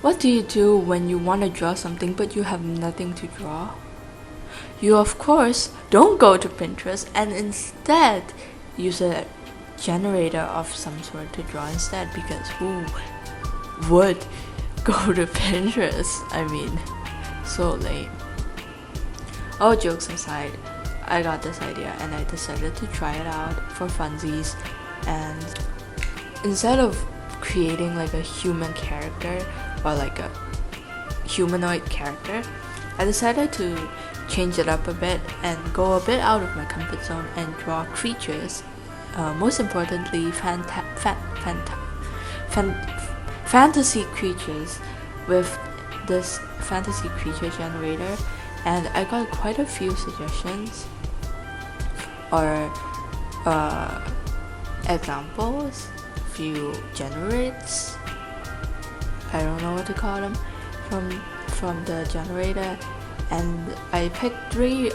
What do you do when you want to draw something but you have nothing to draw? You of course don't go to Pinterest and instead use a generator of some sort to draw instead, because who would go to Pinterest? I mean, so lame. All jokes aside, I got this idea and I decided to try it out for funsies, and instead of creating like a human character or like a humanoid character, I decided to change it up a bit and go a bit out of my comfort zone and draw creatures, most importantly fantasy creatures with this fantasy creature generator. And I got quite a few suggestions or examples, few generates, I don't know what to call them, from the generator, and I picked 3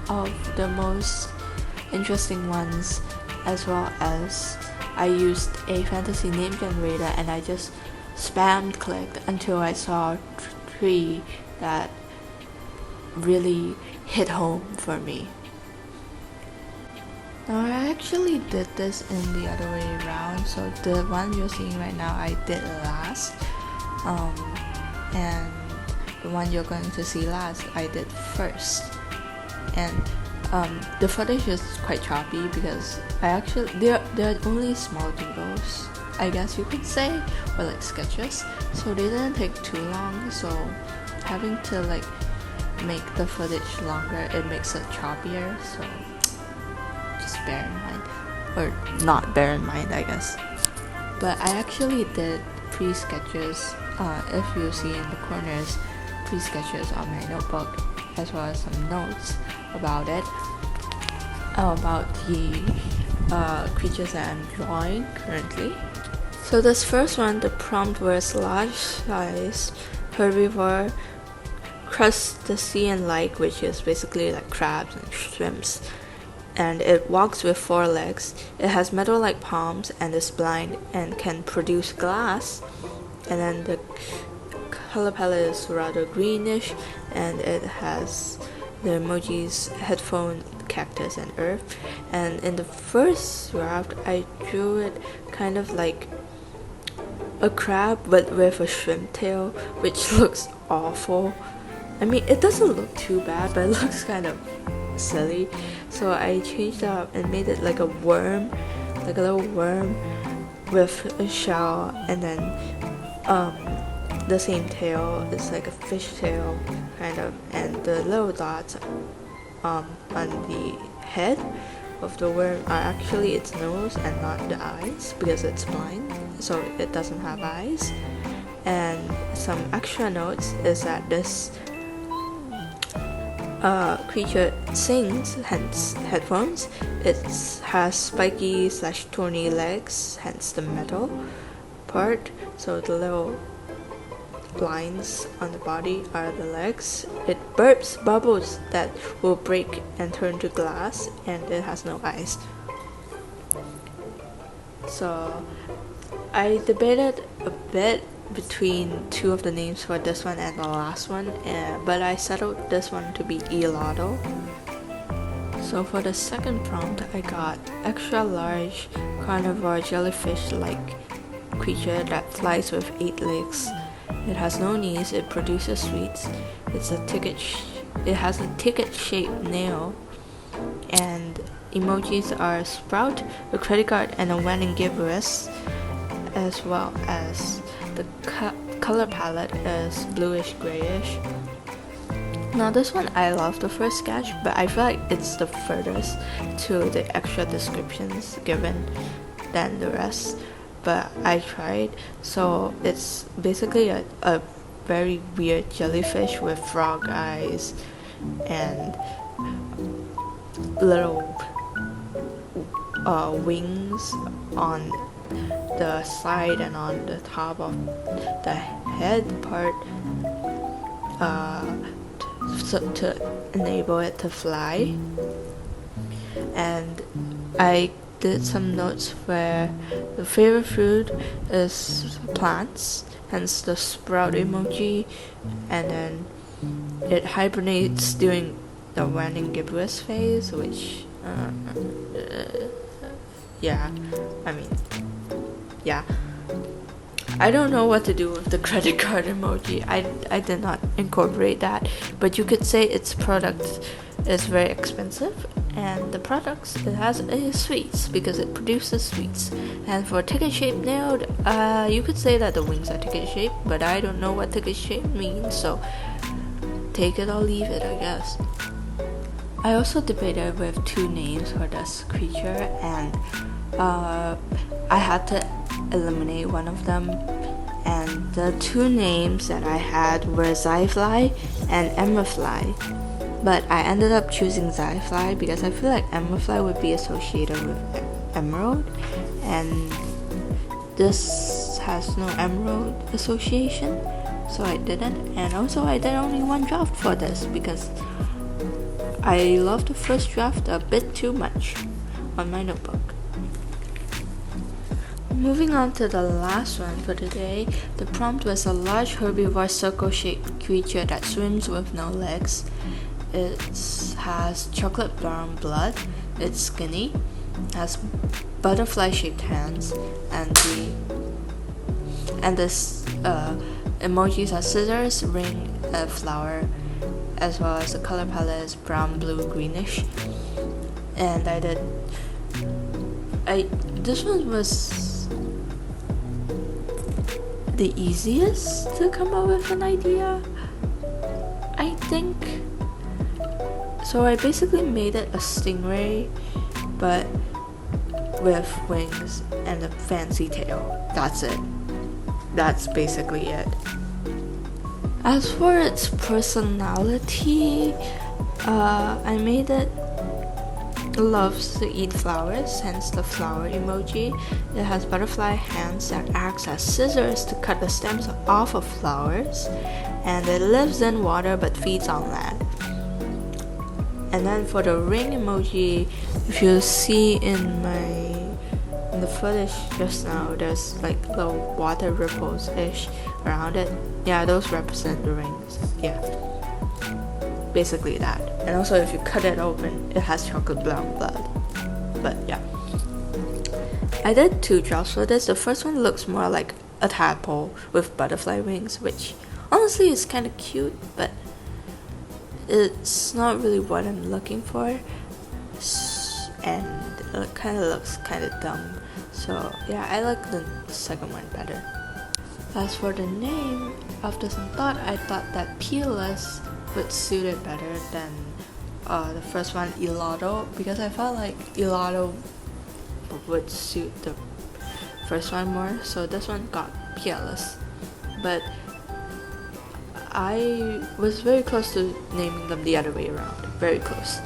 of the most interesting ones, as well as I used a fantasy name generator and I just spammed clicked until I saw 3 that really hit home for me. Now I actually did this in the other way around, so the one you're seeing right now I did last, and the one you're going to see last I did first. And the footage is quite choppy because they're only small doodles, I guess you could say, or like sketches, so they didn't take too long, so having to like make the footage longer, it makes it choppier, so just bear in mind, or not bear in mind, I guess. But I actually did pre-sketches, if you see in the corners, pre-sketches on my notebook, as well as some notes about it, about the creatures that I'm drawing currently. So this first one, the prompt was large size herbivore crustacean-like, which is basically like crabs and shrimps, and it walks with 4 legs. It has metal-like palms and is blind and can produce glass. And then the color palette is rather greenish, and it has the emojis headphone, cactus, and earth. And in the first draft, I drew it kind of like a crab but with a shrimp tail, which looks awful. I mean, it doesn't look too bad, but it looks kind of silly. So I changed it up and made it like a worm, like a little worm with a shell, and then the same tail is like a fish tail kind of, and the little dots on the head of the worm are actually its nose and not the eyes, because it's blind, so it doesn't have eyes. And some extra notes is that this creature sings, hence headphones. It has spiky / thorny legs, hence the metal part. So the little lines on the body are the legs. It burps bubbles that will break and turn to glass, and it has no eyes. So I debated a bit between 2 of the names for this one and the last one, but I settled this one to be Elotto. So for the second prompt, I got extra large carnivore jellyfish-like creature that flies with 8 legs. It has no knees. It produces sweets. It has a ticket-shaped nail, and emojis are a sprout, a credit card, and a when and give wrist, as well as the color palette is bluish grayish. Now this one I love the first sketch, but I feel like it's the furthest to the extra descriptions given than the rest. But I tried, so it's basically a very weird jellyfish with frog eyes and little wings on the side and on the top of the head part, to enable it to fly. And I did some notes where the favorite food is plants, hence the sprout emoji, and then it hibernates during the when gibbous phase, which yeah, I mean, yeah. I don't know what to do with the credit card emoji. I did not incorporate that, but you could say its product is very expensive, and the products it has is sweets because it produces sweets. And for ticket shaped nailed, you could say that the wings are ticket shaped, but I don't know what ticket shaped means, so take it or leave it, I guess. I also debated with two names for this creature, and I had to eliminate one of them, and the two names that I had were Zyfly and Emerfly, but I ended up choosing Zyfly because I feel like Emerfly would be associated with emerald, and this has no emerald association, so I didn't. And also I did only one draft for this because I love the first draft a bit too much on my notebook. Moving on to the last one for today, the prompt was a large herbivore circle-shaped creature that swims with no legs. It has chocolate brown blood, it's skinny, has butterfly-shaped hands, and this emojis are scissors, ring, a flower, as well as the color palette is brown, blue, greenish. And this one was the easiest to come up with an idea, I think. So I basically made it a stingray, but with wings and a fancy tail. That's it. That's basically it. As for its personality, I made it loves to eat flowers, hence the flower emoji. It has butterfly hands that acts as scissors to cut the stems off of flowers, and it lives in water but feeds on land. And then for the ring emoji, if you see in the footage just now, there's like little water ripples-ish around it. Yeah, those represent the rings. Yeah, basically that. And also if you cut it open, it has chocolate brown blood. But yeah, I did two drafts for this. The first one looks more like a tadpole with butterfly wings, which honestly is kind of cute, but it's not really what I'm looking for, and it kind of looks kind of dumb. So yeah, I like the second one better. As for the name, after some thought, I thought that Peerless would suit it better than the first one, Elotto, because I felt like Elotto would suit the first one more, so this one got Peerless. But I was very close to naming them the other way around, very close.